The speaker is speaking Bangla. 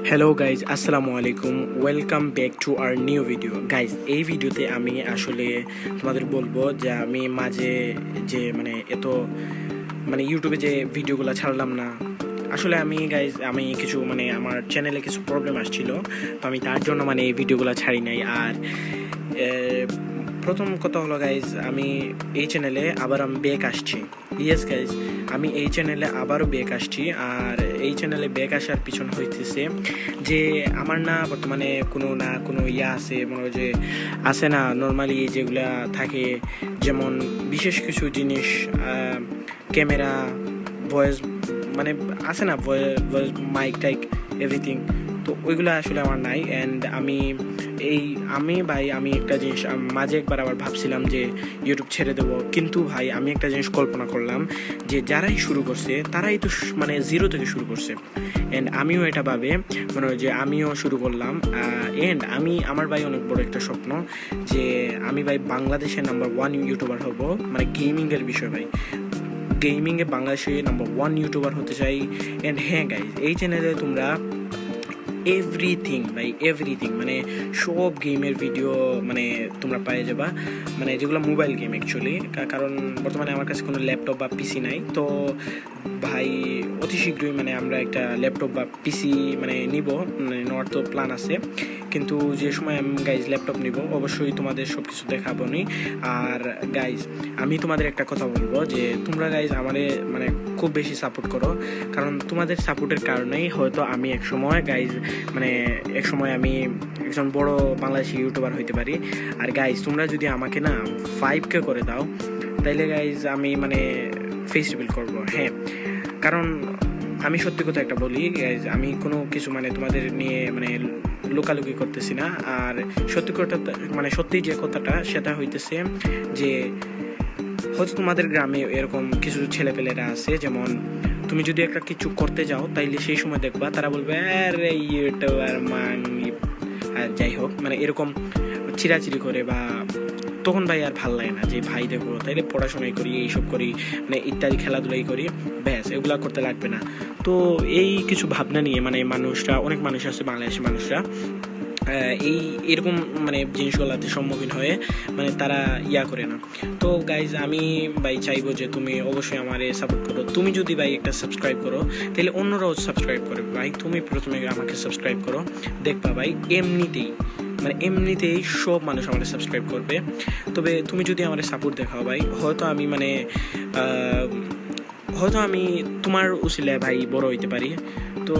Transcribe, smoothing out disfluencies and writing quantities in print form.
হ্যালো গাইজ, আসসালামু আলাইকুম। Welcome back to our new video. Guys, এই ভিডিওতে আমি আসলে তোমাদের বলবো যে আমি মাঝে যে ইউটিউবে যে ভিডিওগুলো ছাড়লাম না, আসলে আমি কিছু আমার চ্যানেলে কিছু প্রবলেম আসছিল, তো আমি তার জন্য এই ভিডিওগুলো ছাড়ি নাই। আর প্রথম কথা হলো গাইজ, আমি এই চ্যানেলে আবার ব্যাক আসছি। ইয়েস গাইজ, আমি এই চ্যানেলে আবারও ব্যাক আসছি। আর এই চ্যানেলে ব্যাক আসার পিছন হইতেছে যে আমার বর্তমানে কোনো আছে, যে আছে না নর্মালি যেগুলা থাকে, যেমন বিশেষ কিছু জিনিস, ক্যামেরা, ভয়েস, আছে না ভয়েস, মাইক টাইক, এভরিথিং। তো ওইগুলো আসলে আমার নাই। অ্যান্ড আমি একটা জিনিস মাঝে একবার আবার ভাবছিলাম যে ইউটিউব ছেড়ে দেবো, কিন্তু ভাই আমি একটা জিনিস কল্পনা করলাম যে যারাই শুরু করছে তারাই তো জিরো থেকে শুরু করছে। অ্যান্ড আমিও এটা যে আমিও শুরু করলাম। অ্যান্ড আমার ভাই অনেক বড় একটা স্বপ্ন যে আমি ভাই বাংলাদেশের নাম্বার 1 ইউটিউবার হব, গেমিংয়ের বিষয় ভাই। গেমিংয়ে বাংলাদেশে নাম্বার 1 ইউটিউবার হতে চাই। অ্যান্ড হ্যাঁ গাইজ, এই চ্যানেলে তোমরা এভরিথিং সব গেমের ভিডিও তোমরা পেয়ে যাবা, যেগুলো মোবাইল গেম অ্যাকচুয়ালি। কারণ বর্তমানে আমার কাছে কোনো ল্যাপটপ বা পিসি নাই। তো ভাই অতি শীঘ্রই আমরা একটা ল্যাপটপ বা পিসি নিব, নেওয়ার তো প্ল্যান আছে। কিন্তু যে সময় আমি গাইজ ল্যাপটপ নিব, অবশ্যই তোমাদের সব কিছু দেখাবো নি। আর গাইজ, আমি তোমাদের একটা কথা বলবো যে তোমরা গাইজ আমারে খুব বেশি সাপোর্ট করো, কারণ তোমাদের সাপোর্টের কারণেই হয়তো আমি একসময় আমি একজন বড় বাংলাদেশি ইউটিউবার হইতে পারি। আর গাইজ, তোমরা যদি আমাকে 5K করে দাও, তাইলে গাইজ আমি ফেস্টিভ্যাল করবো। হ্যাঁ, কারণ আমি সত্যি কথা একটা বলি গাইজ, আমি কোনো কিছু তোমাদের নিয়ে লুকালুকি করতেছি না। আর সত্যি কথা সত্যি যে কথাটা সেটা হইতেছে যে হয়তো তোমাদের গ্রামে এরকম কিছু ছেলেপেলেরা আছে, যেমন তুমি যদি একটা কিছু করতে যাও, তাইলে সেই সময় দেখবা তারা বলবে আরে ইউটিউবার যাই হোক, এরকম চিরাচিরি করে, বা তখন ভাই আর ভাল লাগে না যে ভাই দেখো তাইলে পড়াশোনাই করি, এইসব করি, ইত্যাদি খেলাধুলাই করি, ব্যাস এগুলা করতে লাগবে না। তো এই কিছু ভাবনা নিয়ে অনেক মানুষ আছে, বাংলাদেশের মানুষরা এরকম জিনিসগুলোতে সম্মুখীন হয়ে তারা করে না। তো গাইজ, আমি ভাই চাইবো যে তুমি অবশ্যই আমারে সাপোর্ট করো। তুমি যদি ভাই একটা সাবস্ক্রাইব করো, তাহলে অন্যরাও সাবস্ক্রাইব করবে। ভাই তুমি প্রথমে আমাকে সাবস্ক্রাইব করো, দেখবা ভাই এমনিতেই সব মানুষ আমাদের সাবস্ক্রাইব করবে। তবে তুমি যদি আমাদের সাপোর্ট দেখাও ভাই, হয়তো আমি তোমার উসিলায় ভাই বড় হইতে পারি। তো